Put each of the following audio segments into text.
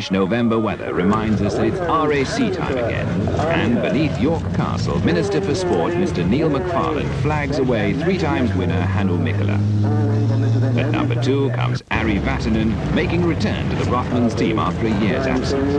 British November weather reminds us that it's RAC time again. And beneath York Castle, Minister for Sport Mr. Neil McFarlane flags away 3-times winner Hannu Mikkola. At number 2 comes Ari Vatanen, making return to the Rothmans team after a year's absence.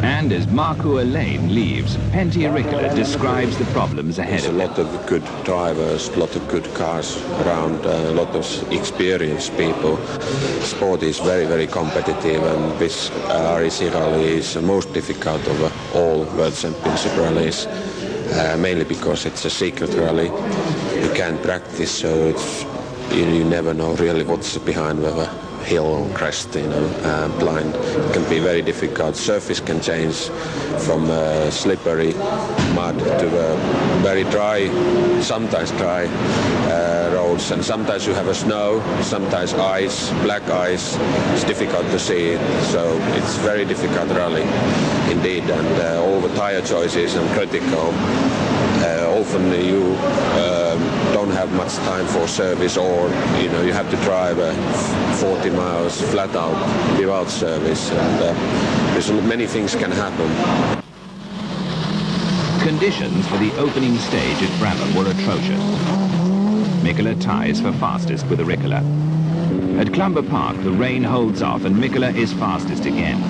And as Markku Alén leaves, Pentti Riikola describes the problems ahead of him. There's a lot of good drivers, a lot of good cars around, a lot of experienced people. Sport is very, very competitive, and this RAC Rally is the most difficult of all World Championship rallies, mainly because it's a secret rally. You can't practice, so you never know really what's behind the hill or crest, blind. It can be very difficult. Surface can change from slippery mud to very dry, sometimes dry roads, and sometimes you have a snow, sometimes ice, black ice. It's difficult to see it, so it's very difficult rally indeed, and all the tire choices are critical. Often you don't have much time for service, or you have to drive 40 miles flat out without service, and there's many things can happen. Conditions for the opening stage at Bramham were atrocious. Mikkola ties for fastest with a Riikola. At Clumber Park, the rain holds off and Mikkola is fastest again.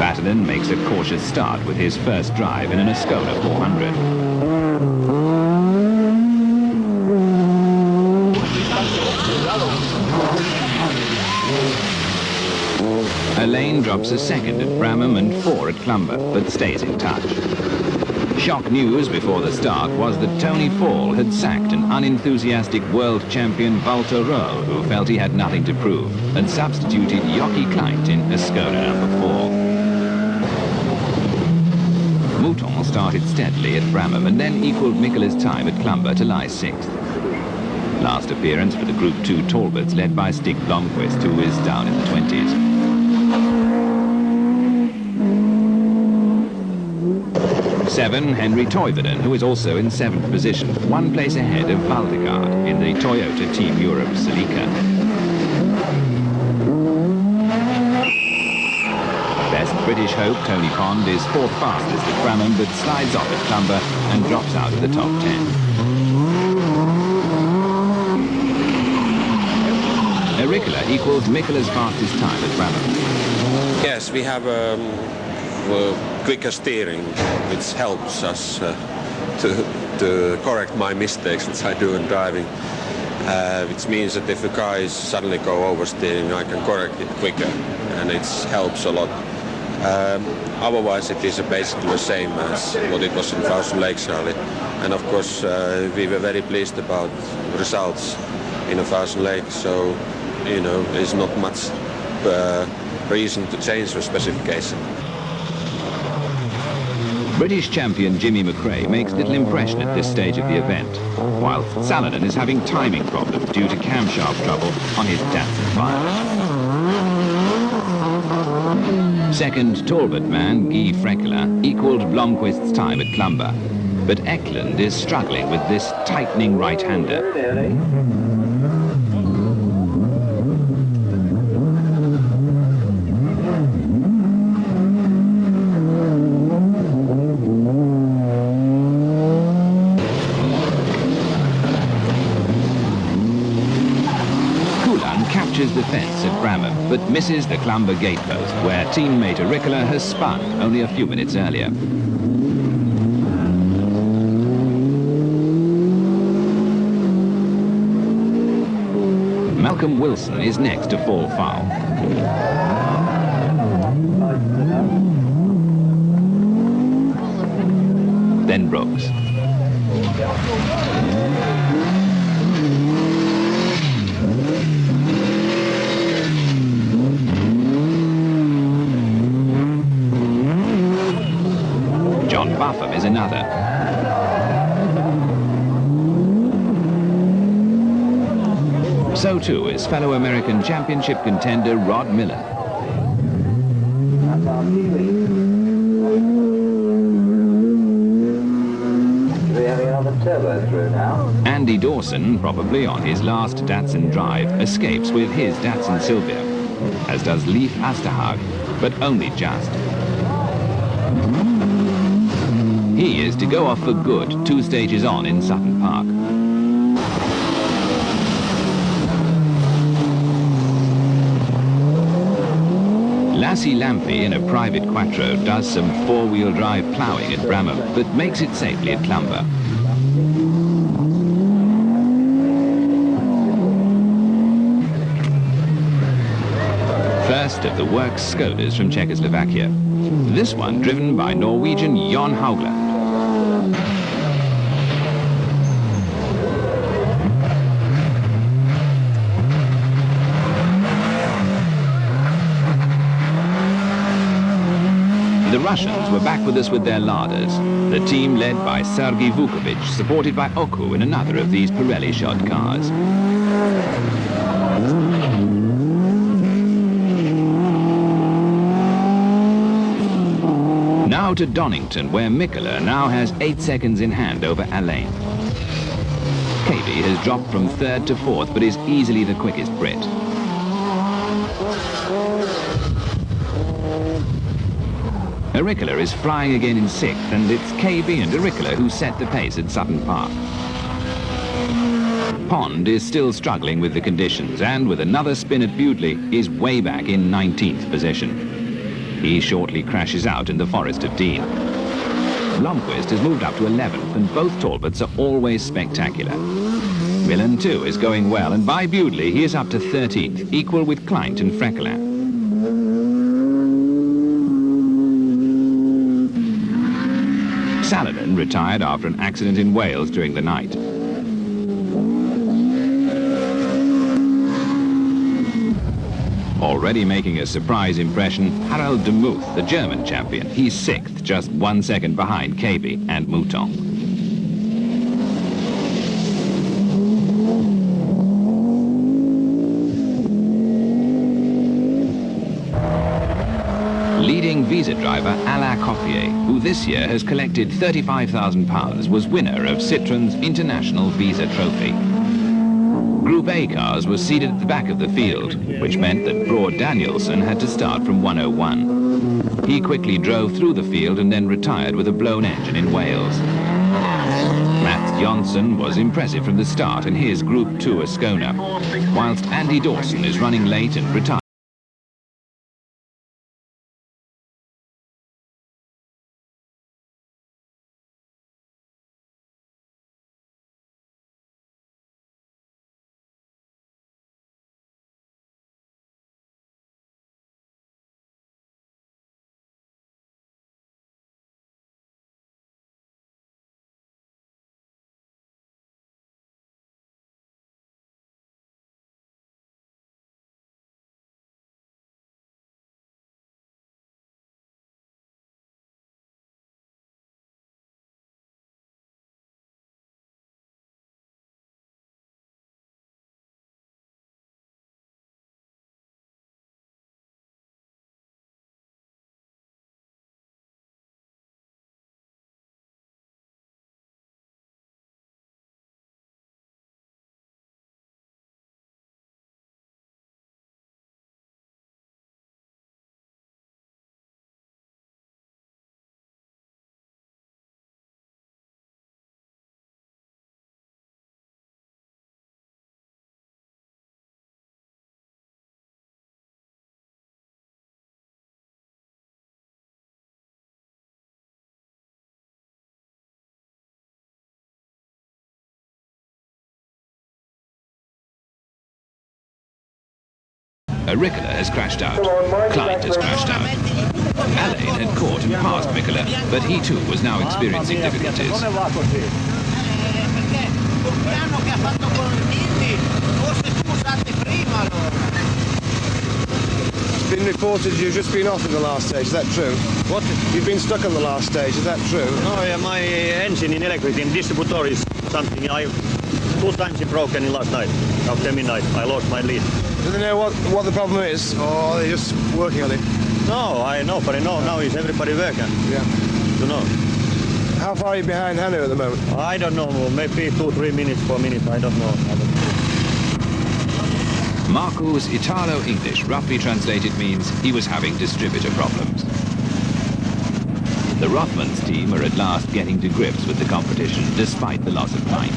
Vatanen makes a cautious start with his first drive in an Ascona 400. Alén drops a second at Bramham and 4 at Clumber, but stays in touch. Shock news before the start was that Tony Fall had sacked an unenthusiastic world champion Walter Röhrl, who felt he had nothing to prove, and substituted Jockey Kleint in Ascona number 4. Mouton started steadily at Bramham and then equalled Mikkola's time at Clumber to lie 6th. Last appearance for the Group 2 Talbots led by Stig Blomqvist, who is down in the 20s. Henri Toivonen, who is also in 7th position, 1 place ahead of Valdegaard in the Toyota Team Europe Celica. Best British hope Tony Pond is 4th fastest at Bramham, but slides off at Clumber and drops out of the top 10. Riikola equals Mikkola's fastest time at Bramham. Yes, we have quicker steering, which helps us to correct my mistakes which I do in driving, which means that if a car is suddenly go oversteering, I can correct it quicker, and it helps a lot. Otherwise, it is basically the same as what it was in Thousand Lakes Rally, and of course we were very pleased about results in a Thousand Lakes, so there's not much reason to change the specification. British champion Jimmy McRae makes little impression at this stage of the event, while Salonen is having timing problems due to camshaft trouble on his Datsun 5. Second Talbot man Guy Freckler equalled Blomqvist's time at Clumber, but Eklund is struggling with this tightening right-hander. The fence at Bramham, but misses the Clumber gatepost, where teammate Riikola has spun only a few minutes earlier. Malcolm Wilson is next to fall foul. Then Brooks. Buffum is another. So too is fellow American championship contender Rod Millen. Turbo through now. Andy Dawson, probably on his last Datsun drive, escapes with his Datsun Sylvia, as does Leif Asterhag, but only just. He is to go off for good 2 stages on in Sutton Park. Lassie Lampi in a private Quattro does some 4-wheel drive ploughing at Bramham, but makes it safely at Clumber. First of the works Skodas from Czechoslovakia. This one driven by Norwegian Jon Haugland. The Russians were back with us with their larders. The team led by Sergei Vukovic, supported by Oku in another of these Pirelli-shod cars. Now to Donington, where Mikkola now has 8 seconds in hand over Alén. KB has dropped from 3rd to 4th, but is easily the quickest Brit. Auricula is flying again in 6th, and it's KB and Auricula who set the pace at Sutton Park. Pond is still struggling with the conditions, and with another spin at Bewdley is way back in 19th position. He shortly crashes out in the Forest of Dean. Blomqvist has moved up to 11th, and both Talbots are always spectacular. Millen too is going well, and by Bewdley he is up to 13th, equal with Kleint and Freckelin. Saladin retired after an accident in Wales during the night. Already making a surprise impression, Harald de Muth, the German champion. He's 6th, just 1 second behind KB and Mouton. Leading Visa driver Alain Coffier, who this year has collected £35,000, was winner of Citroën's International Visa Trophy. Group A cars were seated at the back of the field, which meant that Broad Danielson had to start from 101. He quickly drove through the field and then retired with a blown engine in Wales. Mats Jonsson was impressive from the start in his Group 2 Ascona, whilst Andy Dawson is running late and retired. Mikkola has crashed out. Kleint has crashed out. Alén had caught and passed Mikkola, but he too was now experiencing difficulties. It's been reported you've just been off in the last stage, is that true? What? You've been stuck on the last stage, is that true? No, yeah, my engine in electric in distributor is something 2 times it broken in last night, after midnight. I lost my lead. Do they know what the problem is, or are they just working on it? No, I know, but I know now is everybody working. Yeah. You know. How far are you behind Hannu at the moment? I don't know, maybe 2-3 minutes, 4 minutes, I don't know. Markku's Italo-English roughly translated means he was having distributor problems. The Rothmans team are at last getting to grips with the competition despite the loss of pint.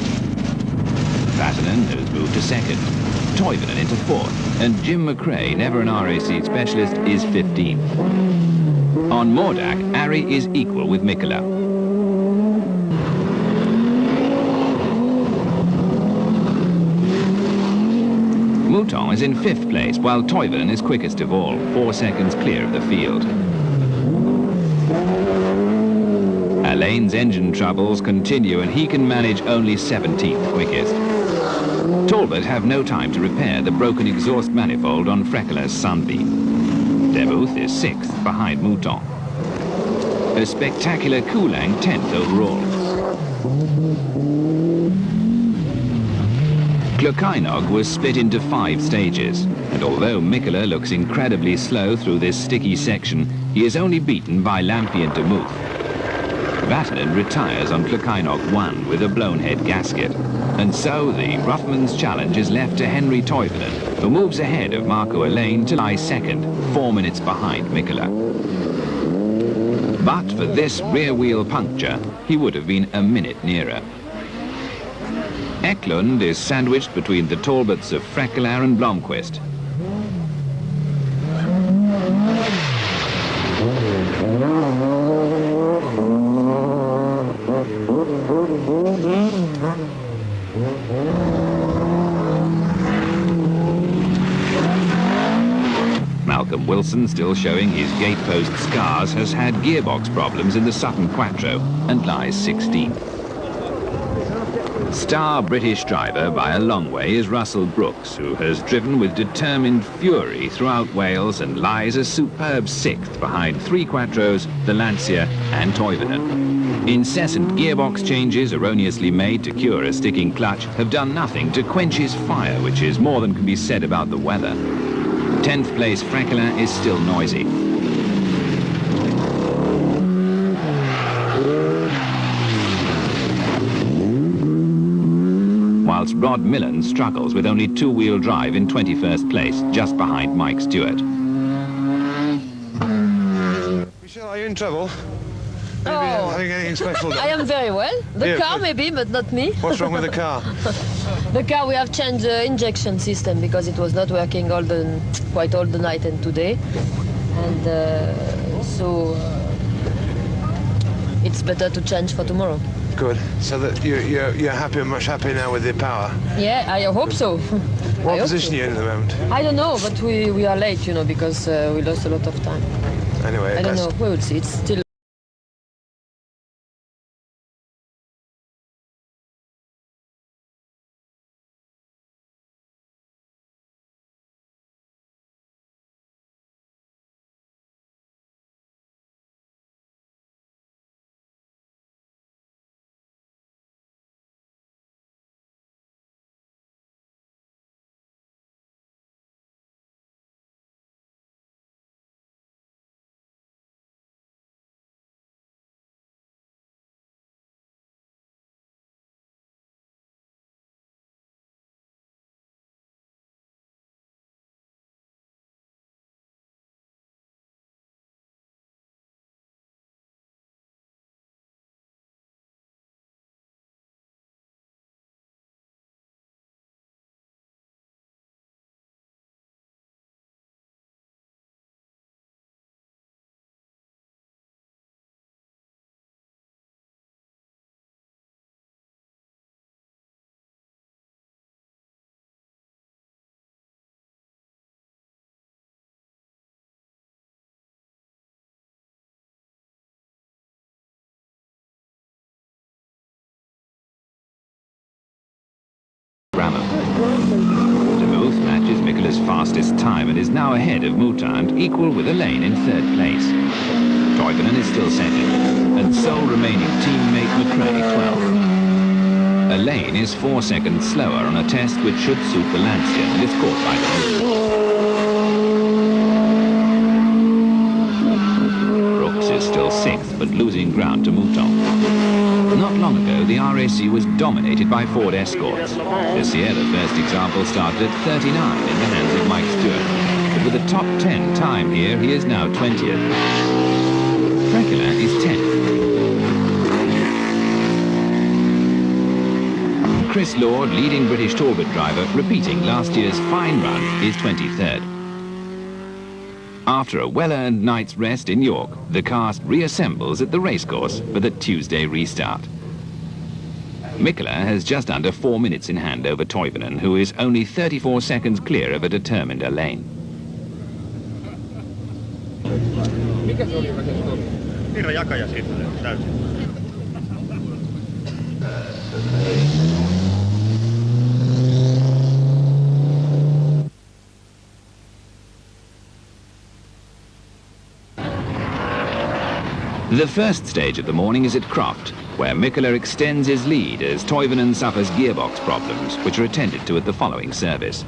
Vatanen has moved to second, Toivonen into fourth, and Jim McRae, never an RAC specialist, is 15th. On Mordak, Ari is equal with Mikkola. Mouton is in 5th place, while Toivonen is quickest of all, 4 seconds clear of the field. Alén's engine troubles continue and he can manage only 17th quickest. Talbot have no time to repair the broken exhaust manifold on Freckler's Sunbeam. Demuth is 6th behind Mouton. A spectacular Kulang 10th overall. Klukainog was split into 5 stages, and although Mikkola looks incredibly slow through this sticky section, he is only beaten by Lampy and Demuth. Vatanen retires on Klukainog 1 with a blown head gasket, and so the Rothmans challenge is left to Henri Toivonen, who moves ahead of Markku Alén to lie second, 4 minutes behind Mikkola. But for this rear wheel puncture, he would have been a minute nearer. Eklund is sandwiched between the Talbots of Freckler and Blomqvist. Malcolm Wilson, still showing his gatepost scars, has had gearbox problems in the Sutton Quattro and lies 16th. Star British driver by a long way is Russell Brooks, who has driven with determined fury throughout Wales and lies a superb 6th behind 3 Quattros, the Lancia and Toivonen. Incessant gearbox changes erroneously made to cure a sticking clutch have done nothing to quench his fire, which is more than can be said about the weather. 10th place Freckler is still noisy. Whilst Rod Millen struggles with only 2-wheel drive in 21st place, just behind Mike Stewart. Michèle, are you in trouble? Maybe having anything special done? I am very well. The car maybe, but not me. What's wrong with the car? The car, we have changed the injection system because it was not working quite all the night and today. And so it's better to change for tomorrow. Good. So that you're happy, much happier now with the power? Yeah, I hope so. What position are you in at the moment? I don't know, but we are late, you know, because we lost a lot of time. Anyway, I don't know. We will see. It's still. Demuth matches Mikkola's fastest time and is now ahead of Mouton and equal with Alén in 3rd place. Toivonen is still second, and sole remaining teammate McRae 12th. Alén is 4 seconds slower on a test which should suit the Lancia and is caught by Demuth. Brooks is still 6th, but and losing ground to Mouton. Not long ago, the RAC was dominated by Ford Escorts. This year, the first example started at 39 in the hands of Mike Stewart. But with a top 10 time here, he is now 20th. Mikkola is 10th. Chris Lord, leading British Talbot driver, repeating last year's fine run, is 23rd. After a well-earned night's rest in York, the cast reassembles at the racecourse for the Tuesday restart. Mikkola has just under 4 minutes in hand over Toivonen, who is only 34 seconds clear of a determined Alén. The first stage of the morning is at Croft, where Mikkola extends his lead as Toivonen suffers gearbox problems, which are attended to at the following service.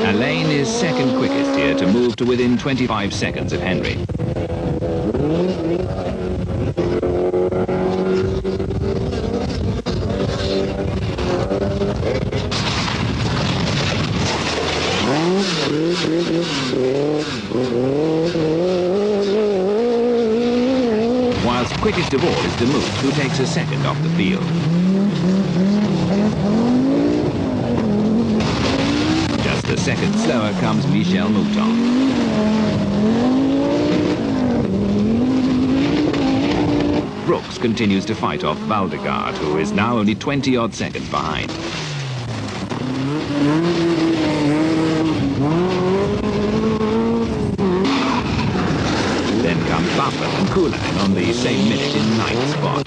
Alén is second quickest here to move to within 25 seconds of Henri. Whilst quickest of all is de Muth, who takes a second off the field. Just a second slower comes Michèle Mouton. Brooks continues to fight off Valdegaard, who is now only 20-odd seconds behind. Then come Buffer and Kulan on the same minute in ninth spot.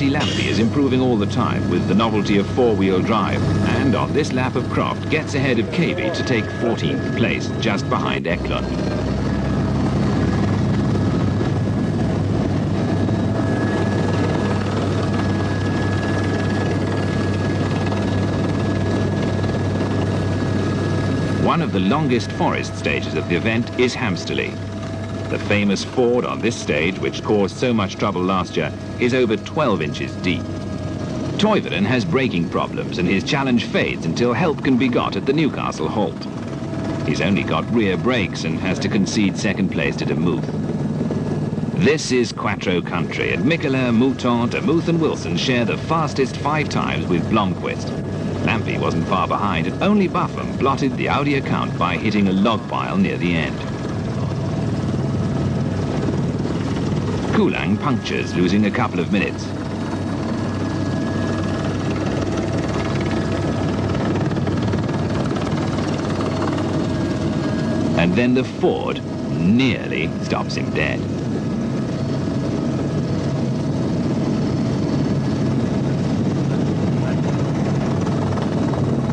Lancia is improving all the time with the novelty of four-wheel drive, and on this lap of Croft gets ahead of Kivimäki to take 14th place, just behind Eklund. One of the longest forest stages of the event is Hamsterley. The famous ford on this stage, which caused so much trouble last year, is over 12 inches deep. Toivonen has braking problems and his challenge fades until help can be got at the Newcastle halt. He's only got rear brakes and has to concede second place to de Muth. This is Quattro country, and Mikkola, Mouton, de Muth and Wilson share the fastest 5 times with Blomqvist. Lampy wasn't far behind, and only Buffum blotted the Audi account by hitting a log pile near the end. Kulan punctures, losing a couple of minutes. And then the Ford nearly stops him dead.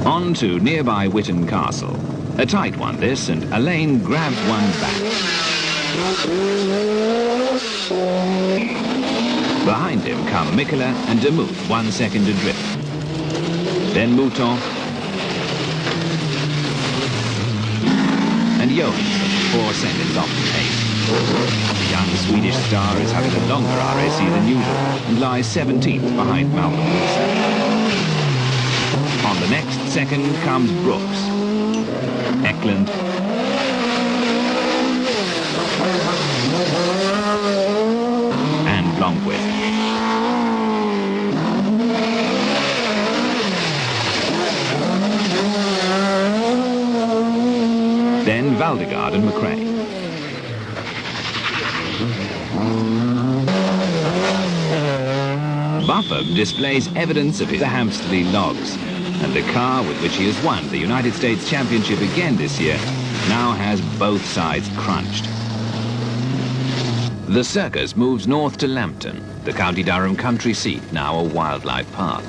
On to nearby Witton Castle. A tight one this, and Alén grabs one back. Behind him come Mikkola and de Muth, 1 second adrift. Then Mouton and Johansson, 4 seconds off the pace. The young Swedish star is having a longer RAC than usual and lies 17th behind Malcolm. On the next second comes Brooks. Buckland. And Blomqvist. Then Valdegaard and McRae. Buffer displays evidence of the Hampsterley logs, and the car with which he has won the United States Championship again this year now has both sides crunched. The circus moves north to Lambton, the County Durham country seat, now a wildlife park.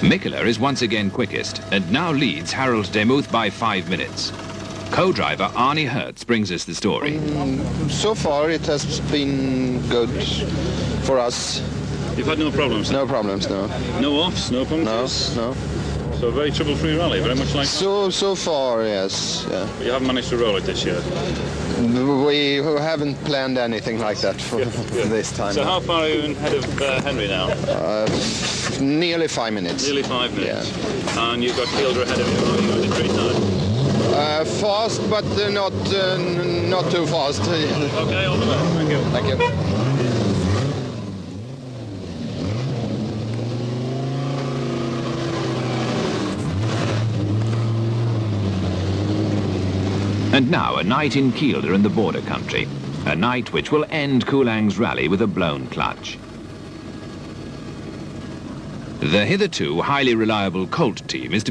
Mikkola is once again quickest and now leads Harold Demuth by 5 minutes. Co-driver Arne Hertz brings us the story. So far it has been good for us. You've had no problems? No problems, no. No offs, no punctures? No. So a very trouble-free rally, very much like... So far, yes. Yeah. But you haven't managed to roll it this year? We haven't planned anything like that for this time. So how far are you ahead of Henri now? Nearly 5 minutes. Nearly 5 minutes. Yeah. And you've got Kilder ahead of you, are you, at the 3 time? Fast, but not too fast. Okay, all the best. Thank you. Thank you. And now a night in Kielder in the border country. A night which will end Koolang's rally with a blown clutch. The hitherto highly reliable Colt team is to be